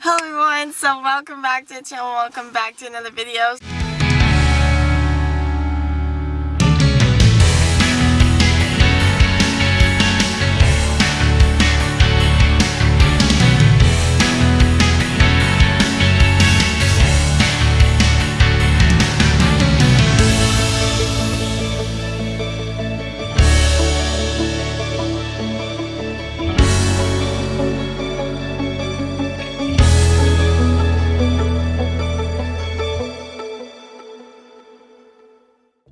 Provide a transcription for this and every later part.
Hello everyone, so welcome back to the channel, welcome back to another video.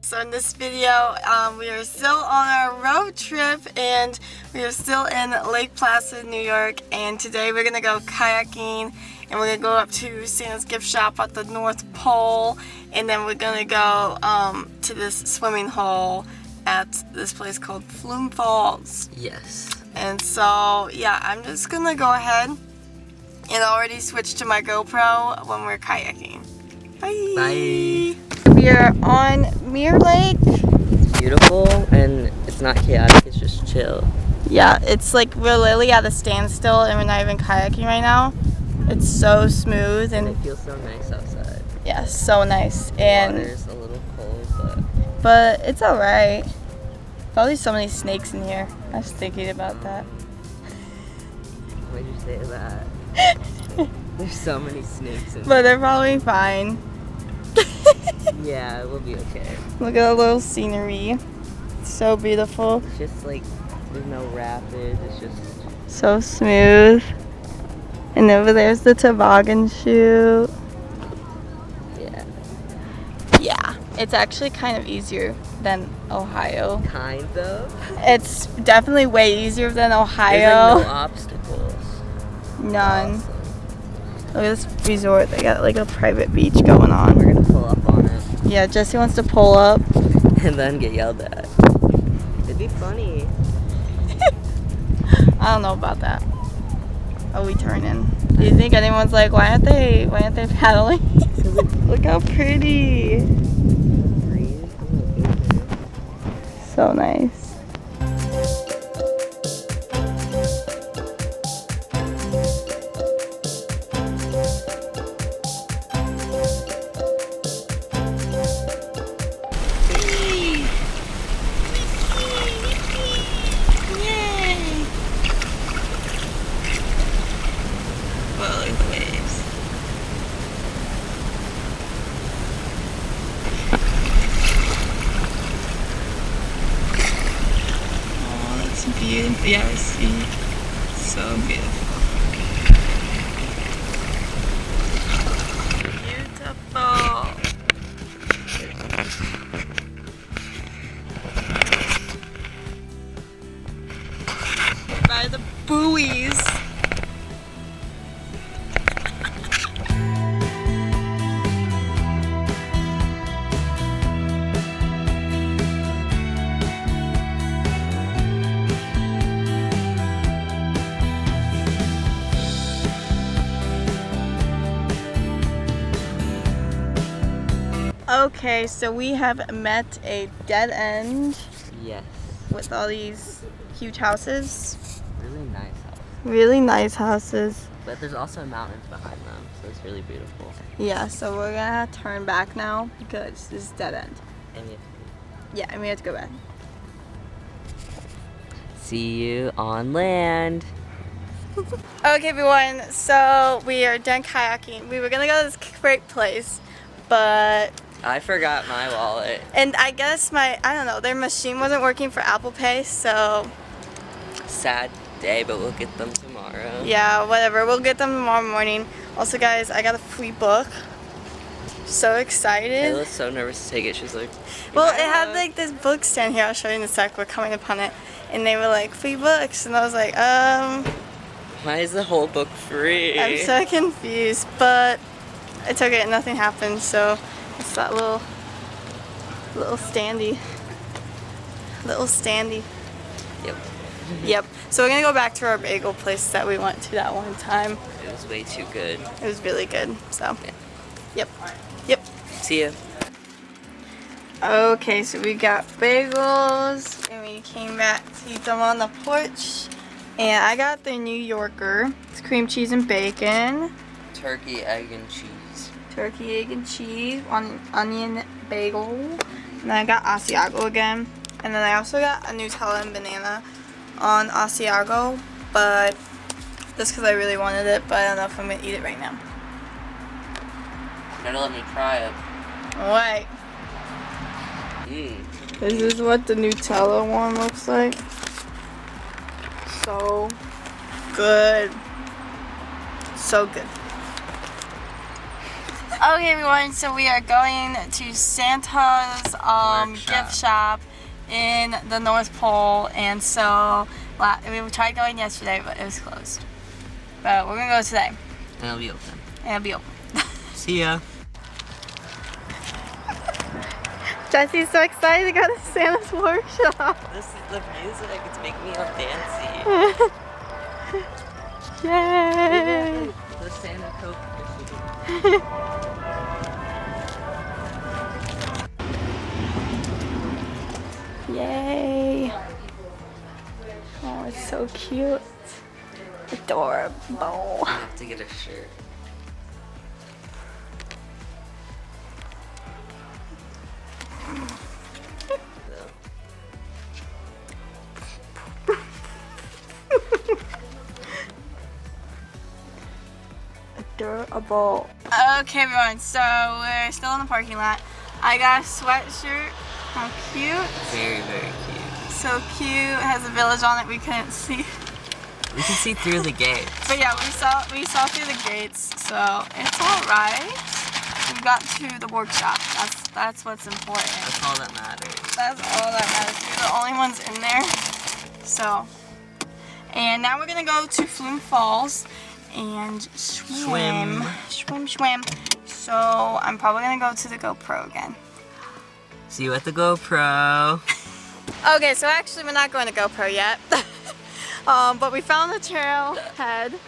So in this video, we are still on our road trip and we are still in Lake Placid, New York, and today we're going to go kayaking and we're going to go up to Santa's gift shop at the North Pole, and then we're going to go to this swimming hole at this place called Flume Falls. Yes. And so, yeah, I'm just going to go ahead and already switch to my GoPro when we're kayaking. Bye! Bye! We are on Mirror Lake. It's beautiful and it's not chaotic, it's just chill. Yeah, it's like we're literally at a standstill and we're not even kayaking right now. It's so smooth and it feels so nice outside. Yeah, so nice. The and water's a little cold, but it's alright. Probably so many snakes in here. I was thinking about that. Why did you say that? There's so many snakes in But they're probably fine. Yeah, we'll be okay. Look at the little scenery. It's so beautiful. It's just like, there's no rapids, it's just... So smooth. And over there's the toboggan chute. Yeah. Yeah, it's actually kind of easier than Ohio. Kind of. It's definitely way easier than There's Ohio. like no obstacles. None. Awesome. Look at this resort. They got like a private beach going on. We're gonna pull up on it. Yeah, Jesse wants to pull up. And then get yelled at. It'd be funny. I don't know about that. Oh, we turn in. Do you think anyone's like, why aren't they paddling? Look how pretty. So nice. Beautiful. Yeah, I see. So beautiful. Beautiful. By the buoys. Okay, so we have met a dead end. Yes. With all these huge houses. Really nice house. Really nice houses. But there's also mountains behind them, so it's really beautiful. Yeah, so we're gonna turn back now because this is dead end. And Yeah, and we have to go back. see you on land. Okay, everyone, so we are done kayaking. We were gonna go to this great place, but I forgot my wallet. and I guess I don't know, their machine wasn't working for Apple Pay, so Sad day, but we'll get them tomorrow. yeah, whatever. We'll get them tomorrow morning. Also, guys, I got a free book. So excited. I was so nervous to take it. She was like, Well, it had like this book stand here. I'll show you in a sec. We're coming upon it, and they were like free books, and I was like, why is the whole book free? I'm so confused, but it's okay. Nothing happened, so it's that little standy. Yep. Yep. So we're gonna go back to our bagel place that we went to that one time. It was way too good. It was really good. So. Yeah. Yep. Yep. See ya. Okay, so we got bagels, and we came back to eat them on the porch. And I got the New Yorker. It's cream cheese and bacon. turkey, egg, and cheese. Turkey, egg, and cheese, onion bagel. And then I got Asiago again. And then I also got a Nutella and banana on Asiago, but just because I really wanted it, but I don't know if I'm going to eat it right now. You gotta let me try it. Alright. This is what the Nutella one looks like. So good. So good. Okay everyone, so we are going to Santa's gift shop in the North Pole, and so we tried going yesterday but it was closed. But we're gonna go today. And it'll be open. And it'll be open. See ya. Jesse's so excited to go to Santa's workshop. This is the music, it's making me all fancy. Yay! The Santa Coke Yay! Oh, it's so cute. Adorable. I have to get a shirt. Adorable. Okay everyone, so we're still in the parking lot. I got a sweatshirt. How cute. Very, very cute. So cute. It has a village on it we couldn't see. We can see through the gates. But yeah, we saw through the gates, so it's alright. We got to the workshop. That's what's important. That's all that matters. That's all that matters. We're the only ones in there. So, and now we're gonna go to Flume Falls and swim. So I'm probably gonna go to the GoPro again. See you at the GoPro. Okay, so actually we're not going to GoPro yet. But we found the trailhead,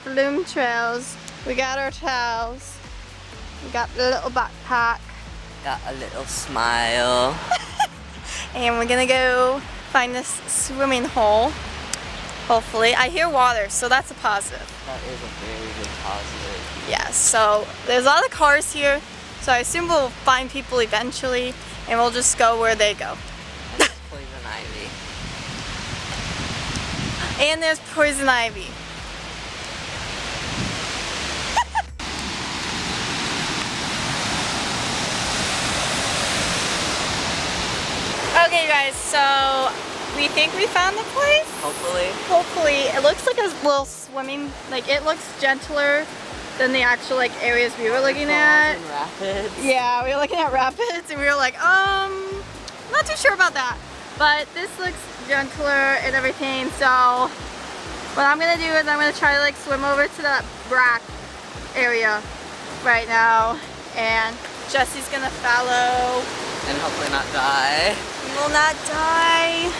Flume Trails. We got our towels. We got the little backpack. Got a little smile. And we're gonna go find this swimming hole. Hopefully. I hear water, so that's a positive. That is a very good positive. Yes, so there's a lot of cars here, so I assume we'll find people eventually, and we'll just go where they go. Poison ivy. And there's poison ivy. Okay guys, so we think we found the place. Hopefully. Hopefully. It looks like a little swimming, like it looks gentler than the actual like areas we were looking at. Rapids. Yeah, we were looking at rapids and we were like, not too sure about that. But this looks gentler and everything, so what I'm gonna do is I'm gonna try to like swim over to that brack area right now, and Jesse's gonna follow. And hopefully not die. We will not die.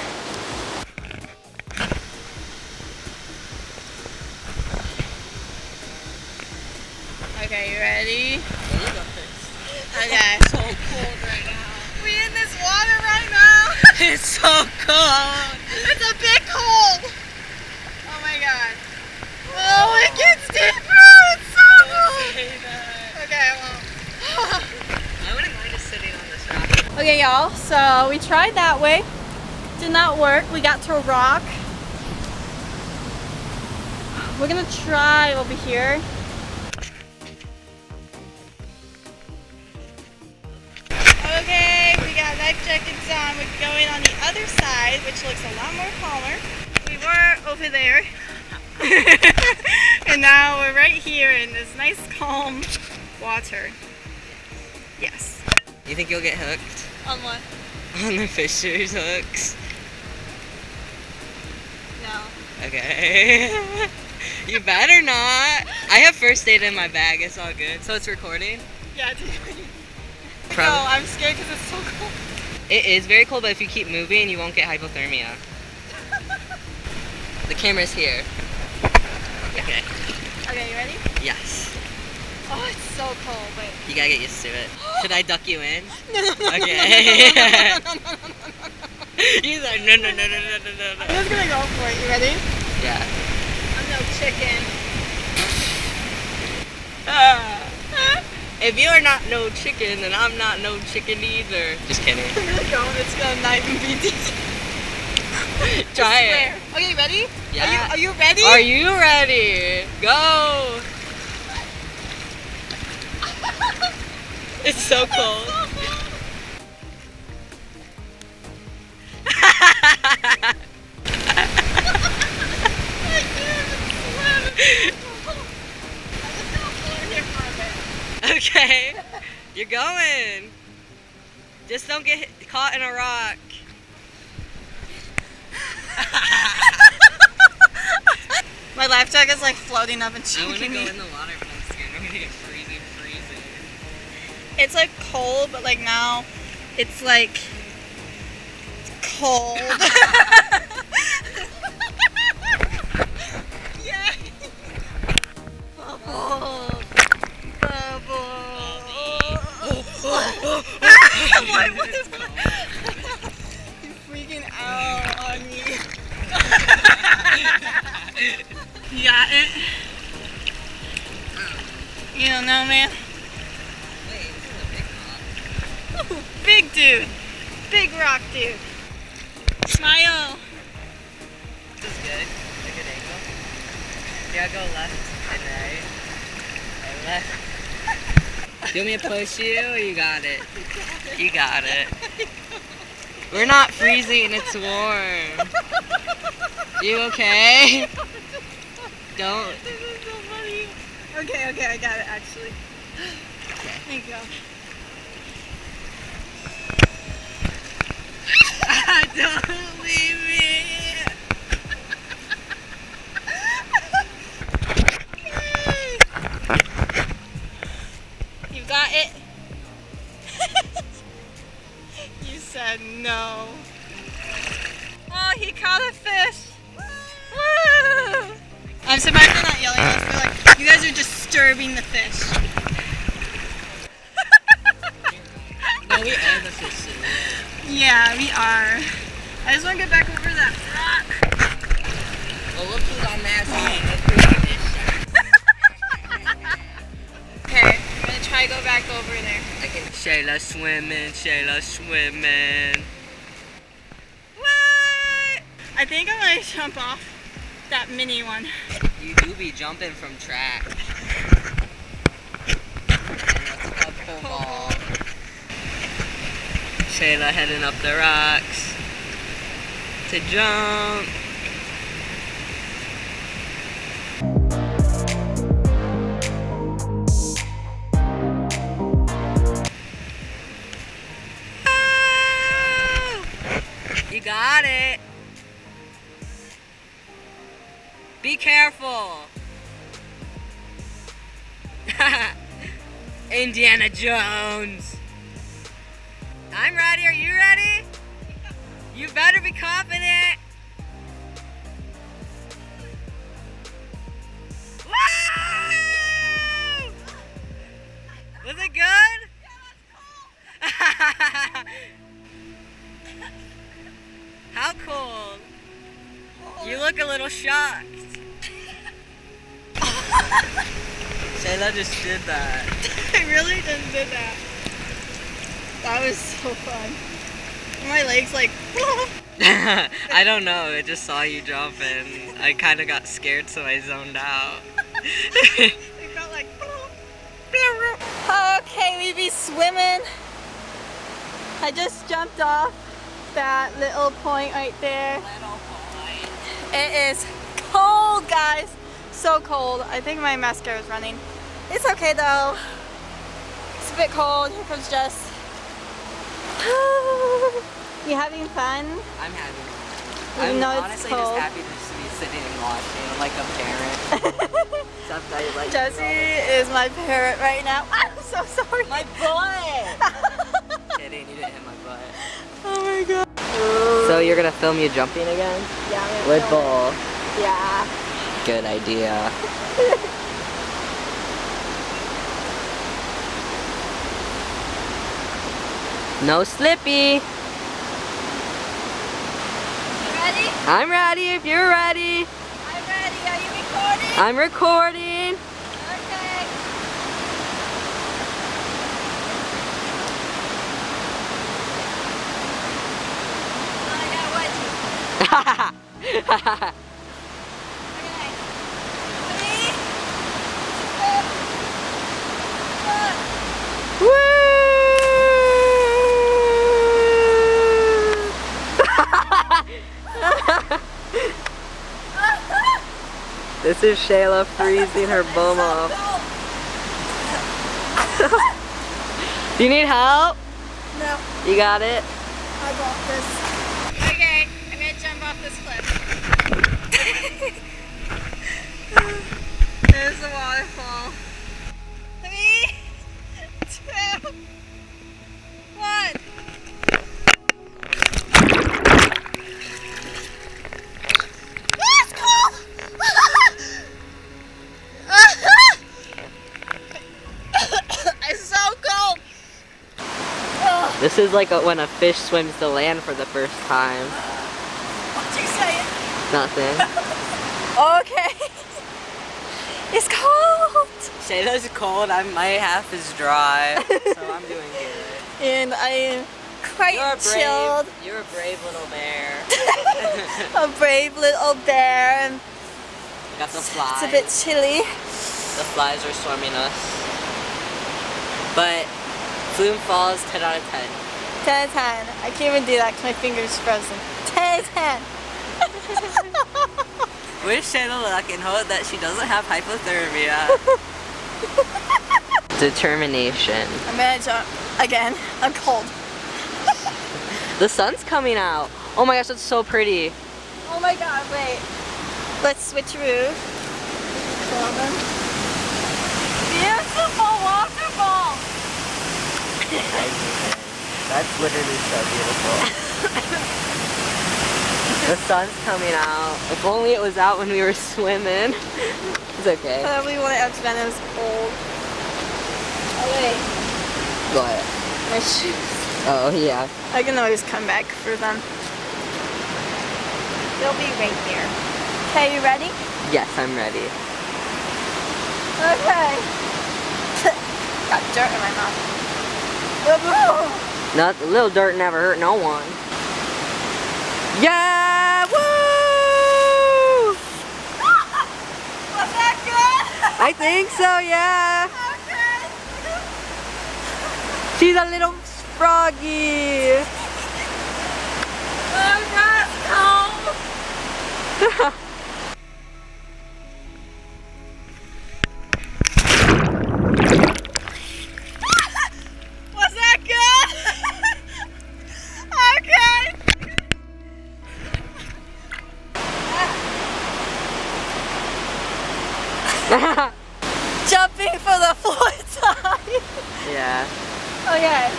Okay, you ready? Okay. It's so cold right now. We in this water right now. It's so cold. It's a bit cold. Oh my god. Oh, it gets deeper. It's so cold. Okay, I won't. I wouldn't mind just sitting on this rock. Okay, y'all. So we tried that way. Did not work. We got to a rock. We're gonna try over here. Okay, we got life jackets on. We're going on the other side, which looks a lot more calmer. We were over there. And now we're right here in this nice calm water. Yes. You think you'll get hooked? On what? On the fisher's hooks? No. Okay. You better not. I have first aid in my bag, it's all good. So it's recording? Yeah, it's No, Probably. I'm scared because it's so cold. It is very cold, but if you keep moving, you won't get hypothermia. The camera's here. Okay. Okay, you ready? Yes. Oh, it's so cold. Wait. You gotta get used to it. Should I duck you in? No. Okay. He's like, no. I'm just gonna go for it. You ready? Yeah. I'm no chicken. If you are not no chicken, then I'm not no chicken either. Just kidding. I'm gonna go and it's gonna not even be decent. Try it. Okay, ready? Yeah. Are you ready? Are you ready? Go. It's so cold. Okay, you're going. Just don't get caught in a rock. My life jacket's like floating up and I want to choking go me. in the water, but I'm scared I'm gonna get freezing. It's like cold, but like now it's like cold. Yeah. Bubble. I'm like, what is that? You're freaking out on me. You got it? You don't know, man? Wait, this is a big rock. Ooh, big dude. Big rock dude. Smile. This is good. A good angle. Yeah, go left and right. And left. Do you want me to push you or you got it? You got it. We're not freezing, it's warm. You okay? Don't. This is so funny. Okay, I got it actually. Okay. Thank you. Don't leave me. You got it? You said no. Oh, he caught a fish. Woo! I'm surprised they're not yelling at us. They're like, you guys are disturbing the fish. No, we are the fish. Yeah, we are. I just want to get back over that rock. Well, look who's on that side. Okay, I'm gonna try to go back over there. Shayla swimming. What? I think I'm gonna jump off that mini one. You do be jumping from track. And that's called pole ball. Shayla heading up the rocks to jump. You got it. Be careful. Indiana Jones. I'm ready. Are you ready? You better be confident. Woo! Was it good? How cold? You look a little shocked. Shayla just did that. I really just did that. That was so fun. My legs like. I don't know, I just saw you jump and I kind of got scared, so I zoned out. It felt like. Okay, we be swimming. I just jumped off that little point right there. It is cold, guys. So cold. I think my mascara is running. It's okay though. It's a bit cold. Here comes Jess. You having fun? I'm happy. Even I'm though it's honestly cold. just happy just to be sitting and watching. I'm like a parent. Sometimes like Jessie is my parrot right now. I'm so sorry. my butt. Kidding, you didn't hit my butt. Oh my god. So you're gonna film you jumping again? Yeah, I'm gonna With film Bull. it. Yeah. Good idea. No slippy. Ready? I'm ready if you're ready. I'm ready. Are you recording? I'm recording. Okay. This is Shayla freezing her bum off. Do you need help? No. You got it? I got this. Okay, I'm gonna jump off this cliff. There's the waterfall. 3, 2, 1. It's cold! It's so cold! This is like when a fish swims to land for the first time. What'd you say? Nothing. Okay. It's cold! Shayla's cold, my half is dry, so I'm doing good. And I am quite chilled. You're a brave little bear. A brave little bear. And Got the flies. it's a bit chilly. The flies are swarming us. But Flume Falls, 10 out of 10. 10 out of 10. I can't even do that because my finger's frozen. 10 out of 10. Wish Shayla luck and hope that she doesn't have hypothermia. Determination. I'm gonna jump again. I'm cold. The sun's coming out. Oh my gosh, that's so pretty. Oh my god, wait. Let's switch roofs. Beautiful waterfall! That's literally so beautiful. The sun's coming out. If only it was out when we were swimming. It's okay. Probably want it out when it was cold. Oh wait, What? my shoes. Oh yeah. I can always come back for them. They'll be right there. Okay, you ready? Yes, I'm ready. Okay. Got dirt in my mouth. Not a little dirt never hurt no one. Yeah! Woo! Was that good? I think so, yeah. Okay. She's a little froggy. Oh god, it's cold. Was that good? Okay. Jumping for the fourth time. Yeah. Okay.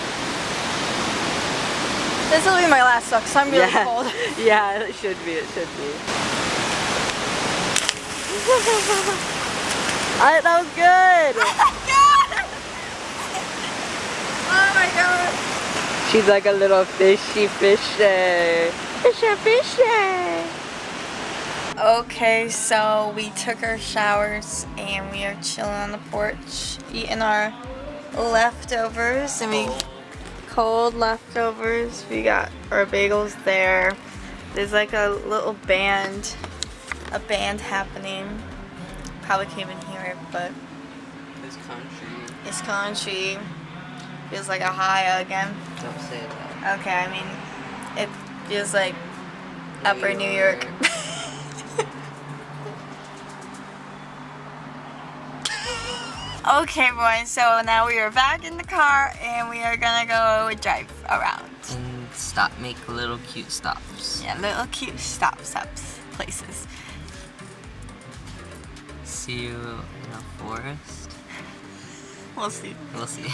This will be my last suck, so I'm really cold. Yeah, it should be, it should be. That was good. Oh my god. She's like a little fishy fishy. Fishy fishy. Okay, so we took our showers and we are chilling on the porch, eating our leftovers. And we cold leftovers. We got our bagels there. There's like a little band happening. Probably can't even hear it, but It's country. it's country. Feels like a high again. Don't say that. Okay, I mean, it feels like Upper New York. Okay, everyone, so now we are back in the car and we are gonna go drive around. And stop, make little cute stops. Yeah, little cute stops, places. See you in a forest. We'll see. We'll see.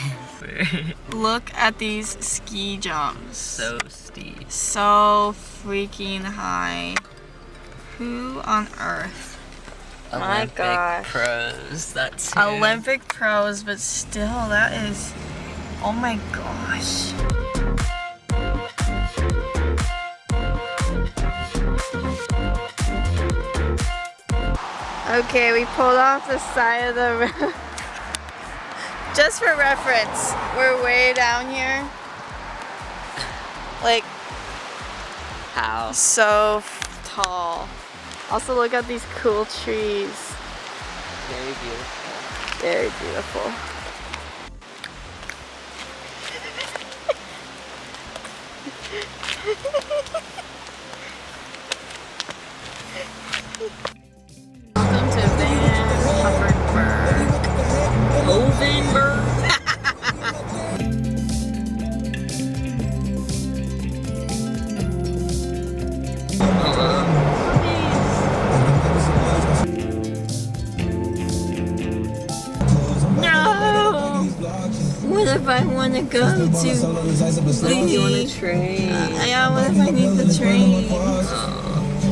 Look at these ski jumps. So steep. So freaking high. Who on earth? My Olympic gosh. pros. That's who. Olympic pros, but still, that is, oh my gosh. Okay, we pulled off the side of the road. Just for reference, we're way down here. Like, How? so tall. Also, look at these cool trees. Very beautiful. Very beautiful. Welcome to Van Huffertberg. No! What if I want to go to You want a train? Yeah, what if I need the train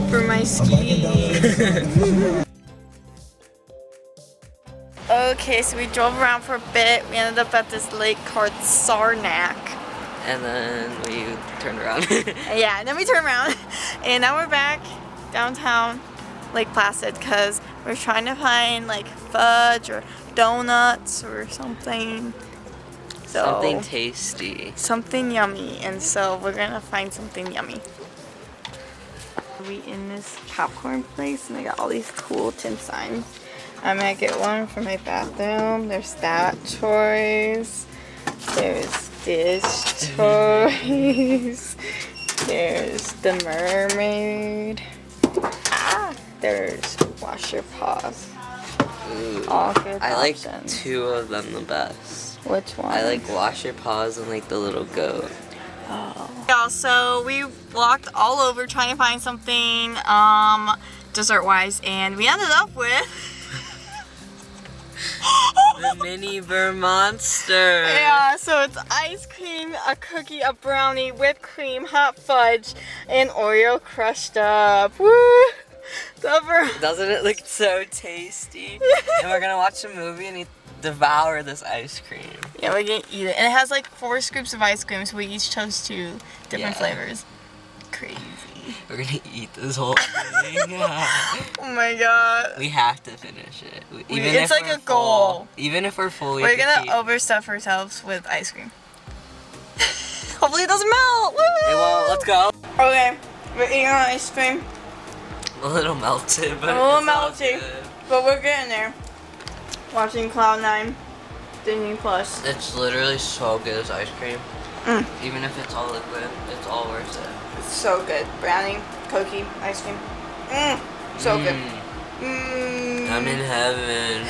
for my ski? Okay, so we drove around for a bit. We ended up at this lake called Sarnac. And then we turned around. Yeah, and then we turned around. And now we're back downtown Lake Placid because we're trying to find like fudge or donuts or something. So, Something tasty. something yummy, and so we're gonna find something yummy. We in this popcorn place, and they got all these cool tin signs. I might get one for my bathroom. There's that choice. There's this choice. There's the mermaid. There's wash your paws. Ooh. All good I like options. two of them the best. Which one? I like wash your paws and like the little goat. Oh. Yeah, so we walked all over trying to find something dessert-wise, and we ended up with The mini Vermonster. yeah, so it's ice cream, a cookie, a brownie, whipped cream, hot fudge, and Oreo crushed up. Woo! Doesn't it look so tasty? And we're gonna watch a movie and devour this ice cream. Yeah, we're gonna eat it. And it has like 4 scoops of ice cream, so we each chose 2 different flavors. Crazy. We're gonna eat this whole thing. Oh my god. We have to finish it. It's like a goal. Even if we're full, We're gonna overstuff ourselves with ice cream. Hopefully it doesn't melt. Woo! Hey, well, let's go. Okay, we're eating our ice cream. A little melted, but A little it's all melty. good. But we're getting there. Watching Cloud9, Disney Plus. It's literally so good, this ice cream. Mm. Even if it's all liquid, it's all worth it. It's so good. Brownie, cookie, ice cream. Mmm. So good. Mmm. I'm in heaven.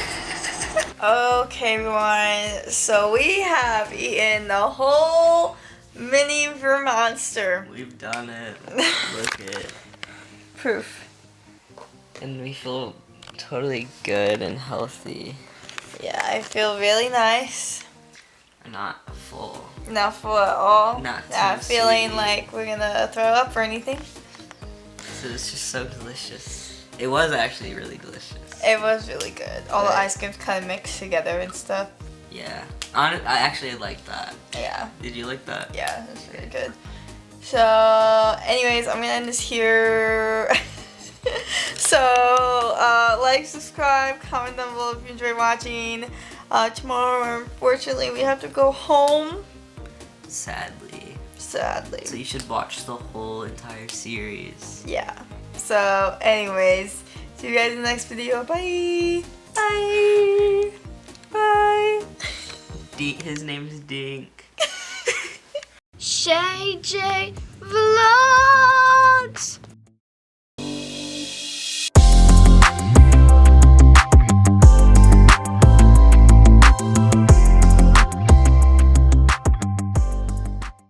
Okay, everyone. So we have eaten the whole mini Vermonster. We've done it. Look it. Proof. And we feel totally good and healthy. Yeah, I feel really nice. Not full. Not full at all. Not Not too feeling sweet. like we're gonna throw up or anything. So it's just so delicious. It was actually really delicious. It was really good. All the Right. ice creams kind of mixed together and stuff. Yeah. I actually like that. Yeah. Did you like that? Yeah, it's really good. So, anyways, I'm gonna end this here. So, like, subscribe, comment down below if you enjoy watching. Tomorrow, unfortunately, we have to go home. Sadly. Sadly. So you should watch the whole entire series. Yeah. So, anyways, see you guys in the next video. Bye. Bye. Bye. His name's Dink. ShayJVlogs.